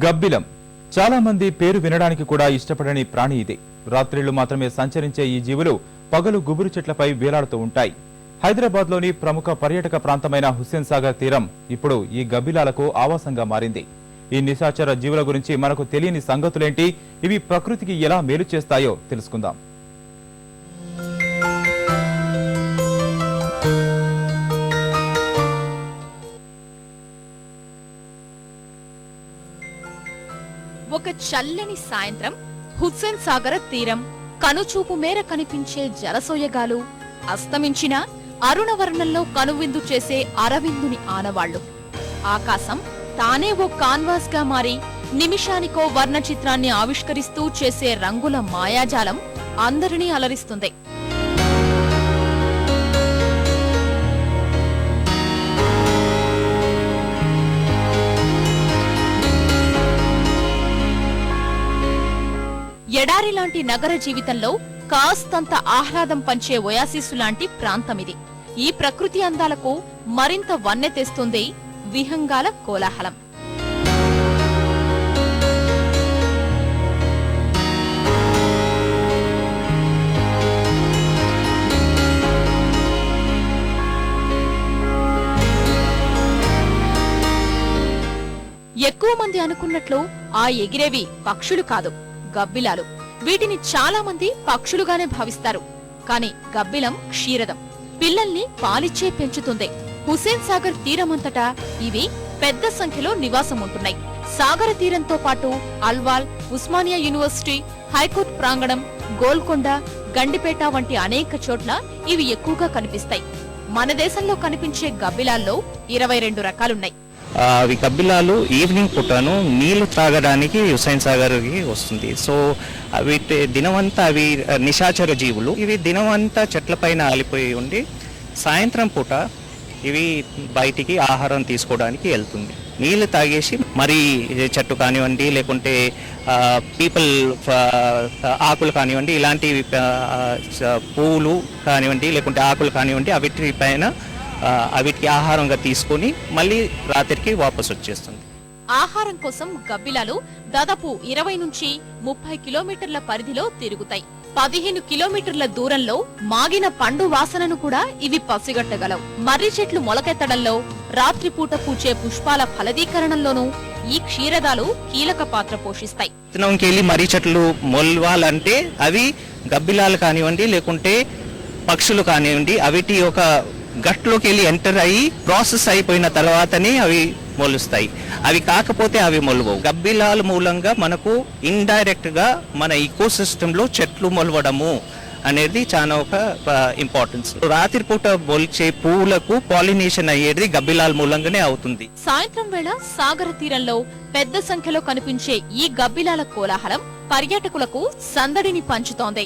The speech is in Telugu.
గబ్బిలం చాలా మంది పేరు వినడానికి కూడా ఇష్టపడని ప్రాణి ఇది. రాత్రిళ్లు మాత్రమే సంచరించే ఈ జీవులు పగలు గుబురు చెట్లపై వేలాడుతూ ఉంటాయి. హైదరాబాద్లోని ప్రముఖ పర్యాటక ప్రాంతమైన హుస్సేన్ సాగర్ తీరం ఇప్పుడు ఈ గబ్బిలాలకు ఆవాసంగా మారింది. ఈ నిశాచర జీవుల గురించి మనకు తెలియని సంగతులేంటి, ఇవి ప్రకృతికి ఎలా మేలు చేస్తాయో తెలుసుకుందాం. ఒక చల్లని సాయంత్రం హుస్సేన్ సాగర్ తీరం. కనుచూపు మేర కనిపించే జలసోయగాలు, అస్తమించిన అరుణవర్ణంలో కనువిందు చేసే అరవిందుని ఆనవాళ్లు. ఆకాశం తానే ఓ కాన్వాస్ గా మారి నిమిషానికో వర్ణ చిత్రాన్ని ఆవిష్కరిస్తూ చేసే రంగుల మాయాజాలం అందరినీ అలరిస్తుంది. ఎడారి లాంటి నగర జీవితంలో కాస్తంత ఆహ్లాదం పంచే ఒయాసిస్సు లాంటి ప్రాంతమిది. ఈ ప్రకృతి అందాలకు మరింత వన్నె తెస్తుంది విహంగాల కోలాహలం. ఎక్కువ మంది అనుకున్నట్లు ఆ ఎగిరేవి పక్షులు కాదు, గబ్బిలాలు. వీటిని చాలా మంది పక్షులుగానే భావిస్తారు. కాని గబ్బిలం క్షీరదం, పిల్లల్ని పాలిచ్చే పెంచుతుంది. హుస్సేన్ సాగర్ తీరమంతటా ఇవి పెద్ద సంఖ్యలో నివాసం ఉంటున్నాయి. సాగర తీరంతో పాటు అల్వాల్, ఉస్మానియా యూనివర్సిటీ, హైకోర్టు ప్రాంగణం, గోల్కొండ, గండిపేట వంటి అనేక చోట్ల ఇవి ఎక్కువగా కనిపిస్తాయి. మన దేశంలో కనిపించే గబ్బిలాల్లో 22 రకాలున్నాయి. అవి గబ్బిలాలు ఈవినింగ్ పూటను నీళ్లు తాగడానికి హుస్సేన్ సాగర్కి వస్తుంది. సో వీటి దినమంతా అవి నిశాచర జీవులు. ఇవి దినమంతా చెట్లపైన ఆలిపోయి ఉండి సాయంత్రం పూట ఇవి బయటికి ఆహారం తీసుకోవడానికి వెళ్తుంది. నీళ్లు తాగేసి మరి చెట్టు కానివ్వండి, లేకుంటే పీపుల్ ఆకులు కానివ్వండి, ఇలాంటి పువ్వులు కానివ్వండి, లేకుంటే ఆకులు కానివ్వండి, అవిటి పైన అవిటికి ఆహారంగా తీసుకుని మళ్ళీ రాత్రికి వాపసు వచ్చేస్తుంది. ఆహారం కోసం గబ్బిలాలు దాదాపు 20 నుంచి 30 కిలోమీటర్ల పరిధిలో తిరుగుతాయి. 15 కిలోమీటర్ల దూరంలో మాగిన పండు వాసనను కూడా ఇవి పసిగట్టగలవు. మర్రి చెట్లు మొలకెత్తడంలో, రాత్రిపూట పూచే పుష్పాల ఫలదీకరణంలోనూ ఈ క్షీరదాలు కీలక పాత్ర పోషిస్తాయి. విత్తనంకెళ్ళి మర్రి చెట్లు మొలవాలంటే అవి గబ్బిలాలు కానివ్వండి, లేకుంటే పక్షులు కానివ్వండి, అవిటి ఒక గట్లోకి వెళ్ళి ఎంటర్ అయ్యి ప్రాసెస్ అయిపోయిన తర్వాతనే అవి మొలుస్తాయి. అవి కాకపోతే అవి మొలవవు. గబ్బిలాల మూలంగా మనకు ఇండైరెక్ట్ గా మన ఈకోసిస్టమ్ లో చెట్లు మొలవడము అనేది చాలా ఒక ఇంపార్టెన్స్. రాత్రిపూట మొలిచే పువ్వులకు పాలినేషన్ అయ్యేది గబ్బిలాల మూలంగానే అవుతుంది. సాయంత్రం వేళ సాగర తీరంలో పెద్ద సంఖ్యలో కనిపించే ఈ గబ్బిలాల కోలాహలం పర్యాటకులకు సందడిని పంచుతోంది.